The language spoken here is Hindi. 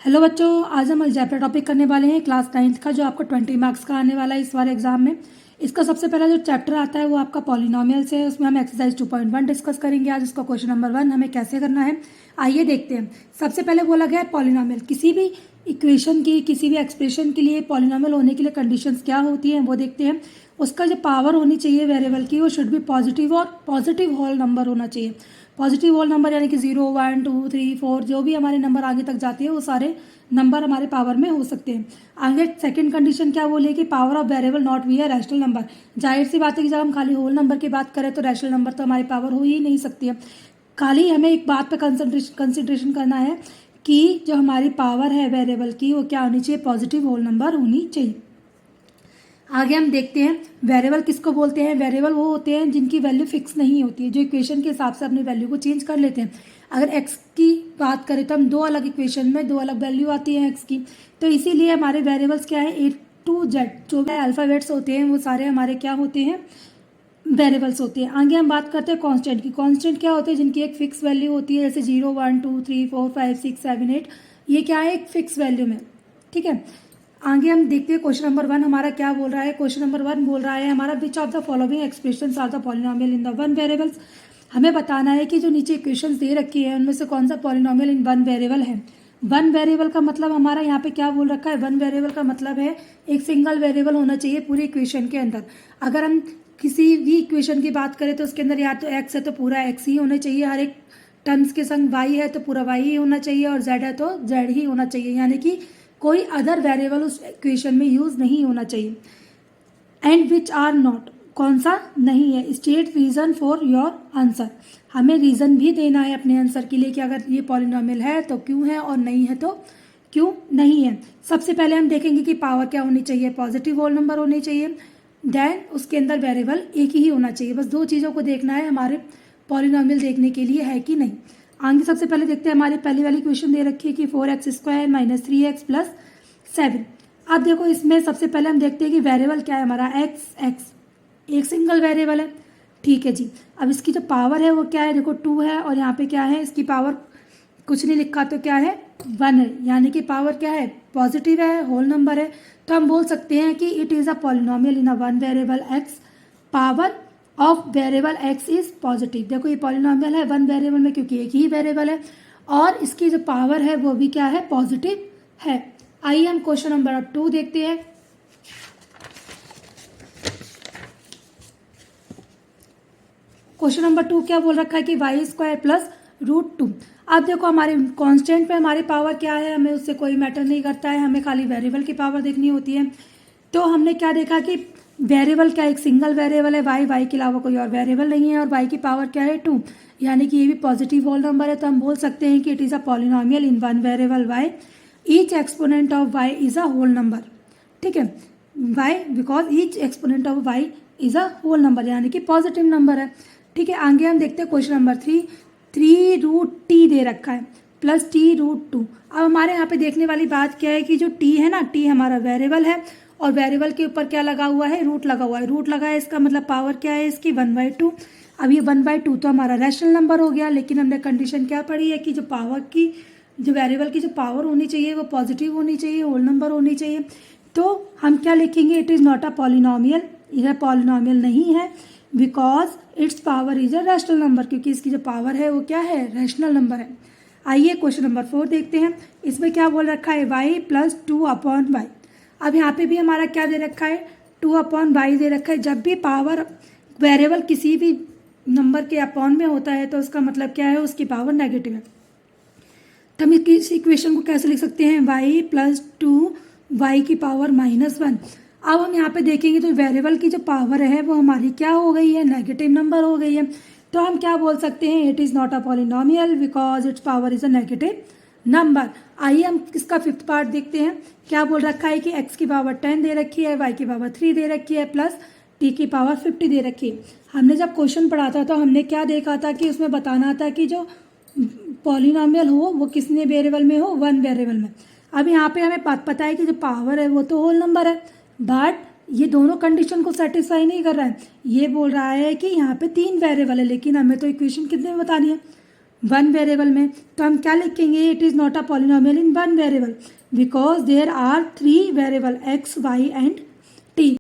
हेलो बच्चों, आज हम अलजेब्रा टॉपिक करने वाले हैं क्लास 9th का, जो आपको 20 मार्क्स का आने वाला है इस बार एग्जाम में। इसका सबसे पहला जो चैप्टर आता है वो आपका पॉलिनोमियल से है। उसमें हम एक्सरसाइज 2.1 डिस्कस करेंगे आज। इसका क्वेश्चन नंबर 1 हमें कैसे करना है, आइए देखते हैं। सबसे पहले बोला गया है पॉलिनोमियल, किसी भी इक्वेशन की, किसी भी एक्सप्रेशन के लिए पॉलिनोमियल होने के लिए कंडीशंस क्या होती हैं वो देखते हैं। उसका जो पावर होनी चाहिए वेरिएबल की, वो शुड भी पॉजिटिव और पॉजिटिव होल नंबर होना चाहिए। पॉजिटिव होल नंबर यानी कि 0, 1, 2, 3, 4 जो भी हमारे नंबर आगे तक जाती है वो सारे नंबर हमारे पावर में हो सकते हैं। आगे सेकंड कंडीशन क्या बोले कि power of variable not be है रैशनल नंबर। जाहिर सी बात है कि जब हम खाली होल नंबर की बात करें तो रैशनल नंबर तो हमारी पावर हो ही नहीं सकती है। खाली हमें एक बात पे कंसिड्रेशन करना है कि जो हमारी पावर है वेरिएबल की वो क्या होनी चाहिए, पॉजिटिव होल नंबर होनी चाहिए। आगे हम देखते हैं वेरिएबल किसको बोलते हैं। वेरिएबल वो होते हैं जिनकी वैल्यू फिक्स नहीं होती है, जो इक्वेशन के हिसाब से अपनी वैल्यू को चेंज कर लेते हैं। अगर एक्स की बात करें तो हम दो अलग इक्वेशन में दो अलग वैल्यू आती है एक्स की, तो इसीलिए हमारे वेरिएबल्स क्या है, ए टू जेड जो भी अल्फ़ाबेट्स होते हैं वो सारे हमारे क्या होते हैं, वेरिएबल्स होते हैं। आगे हम बात करते हैं कांस्टेंट की। कांस्टेंट क्या होते हैं, जिनकी एक फिक्स वैल्यू होती है, जैसे 0, 1, 2, 3, 4, 5, 6, 7, 8, ये क्या है, एक फिक्स वैल्यू में। ठीक है, आगे हम देखते हैं क्वेश्चन नंबर 1 हमारा क्या बोल रहा है। क्वेश्चन नंबर 1 बोल रहा है हमारा, which of the following expressions are the polynomial in the one variables. हमें बताना है कि जो नीचे इक्वेशंस दे रखी है उनमें से कौन सा पॉलिनोमियल इन वन वेरिएबल है। वन वेरिएबल का मतलब हमारा यहाँ पे क्या बोल रखा है, वन वेरिएबल का मतलब है एक सिंगल वेरिएबल होना चाहिए पूरी इक्वेशन के अंदर। अगर हम किसी भी इक्वेशन की बात करें तो उसके अंदर या तो एक्स है तो पूरा एक्स ही होना चाहिए, हर एक टर्म्स के संग वाई है तो पूरा वाई ही होना चाहिए, और जेड है तो जेड ही होना चाहिए, यानी कि कोई अदर वेरिएबल उस इक्वेशन में यूज नहीं होना चाहिए। एंड विच आर नॉट, कौन सा नहीं है। State reason for your answer, हमें रीजन भी देना है अपने आंसर के लिए कि अगर ये पॉलिनोमियल है तो क्यों है और नहीं है तो क्यों नहीं है। सबसे पहले हम देखेंगे कि पावर क्या होनी चाहिए, पॉजिटिव होल नंबर होनी चाहिए, देन उसके अंदर वेरिएबल एक ही होना चाहिए। बस दो चीज़ों को देखना है हमारे पॉलिनोमियल देखने के लिए है कि नहीं। आगे सबसे पहले देखते हैं, हमारी पहली वाली क्वेश्चन दे रखी है कि 4x² - 3x + 7। अब देखो इसमें सबसे पहले हम देखते हैं कि वेरिएबल क्या है हमारा, x एक सिंगल वेरिएबल है। ठीक है जी, अब इसकी जो पावर है वो क्या है, देखो 2 है, और यहाँ पे क्या है, इसकी पावर कुछ नहीं लिखा तो क्या है, 1 है, यानी कि पावर क्या है, पॉजिटिव है, होल नंबर है। तो हम बोल सकते हैं कि it is a polynomial in a one variable x, power of variable x is positive. देखो ये पॉलिनोमियल है वन वेरिएबल में क्योंकि एक ही वेरिएबल है, और इसकी जो पावर है वो भी क्या है, पॉजिटिव है। आइए हम क्वेश्चन नंबर 2 देखते हैं। क्वेश्चन नंबर 2 क्या बोल रखा है कि y² + √2। अब देखो हमारे कांस्टेंट पे हमारी पावर क्या है, हमें उससे कोई मैटर नहीं करता है, हमें खाली वेरिएबल की पावर देखनी होती है। तो हमने क्या देखा कि वेरिएबल क्या एक सिंगल वेरिएबल है y के अलावा कोई और वेरिएबल नहीं है, और y की पावर क्या है 2, यानी कि ये भी पॉजिटिव होल नंबर है। तो हम बोल सकते हैं कि it is a polynomial in one variable y, each exponent of y is a whole number. ठीक है, y because each exponent of y is a whole number, यानी कि पॉजिटिव नंबर है। ठीक है, आगे हम देखते हैं क्वेश्चन नंबर 3, 3√t दे रखा है प्लस t√2। अब हमारे यहाँ पे देखने वाली बात क्या है कि जो t है ना, t हमारा वेरिएबल है, और वेरिएबल के ऊपर क्या लगा हुआ है, रूट लगा हुआ है। रूट लगा है, इसका मतलब पावर क्या है इसकी, 1/2। अब ये 1/2 तो हमारा रैशनल नंबर हो गया, लेकिन हमने कंडीशन क्या पढ़ी है कि जो पावर की, जो वेरिएबल की जो पावर होनी चाहिए वो पॉजिटिव होनी चाहिए, होल नंबर होनी चाहिए। तो हम क्या लिखेंगे, it is not a polynomial, यह पॉलिनोमियल नहीं है, because it's power is a rational number, क्योंकि इसकी जो पावर है वो क्या है, रैशनल नंबर है। आइए क्वेश्चन नंबर 4 देखते हैं। इसमें क्या बोल रखा है, y + 2/y। अब यहाँ पे भी हमारा क्या दे रखा है, 2/y दे रखा है। जब भी पावर वेरिएबल किसी भी नंबर के अपॉन में होता है तो उसका मतलब क्या है, उसकी पावर नेगेटिव है। तो हम इस इक्वेशन को कैसे लिख सकते हैं, y + 2y की पावर -1। अब हम यहाँ पे देखेंगे तो वेरिएबल की जो पावर है वो हमारी क्या हो गई है, नेगेटिव नंबर हो गई है। तो हम क्या बोल सकते हैं, it is not a polynomial because it's power is a negative number. आइए हम इसका 5th पार्ट देखते हैं। क्या बोल रखा है कि x की पावर 10 दे रखी है, y की पावर 3 दे रखी है, प्लस t की पावर 50 दे रखी है। हमने जब क्वेश्चन पढ़ा था तो हमने क्या देखा था कि उसमें बताना था कि जो पॉलिनोमियल हो वो किसने वेरिएबल में हो, वन वेरिएबल में। अब यहाँ पे हमें पता है कि जो पावर है वो तो होल नंबर है, बट ये दोनों कंडीशन को सेटिस्फाई नहीं कर रहा है। ये बोल रहा है कि यहाँ पे 3 वेरिएबल है, लेकिन हमें तो इक्वेशन कितने में बतानी है, वन वेरिएबल में, तो हम क्या लिखेंगे, it is not a polynomial in one variable because there are three variable X Y and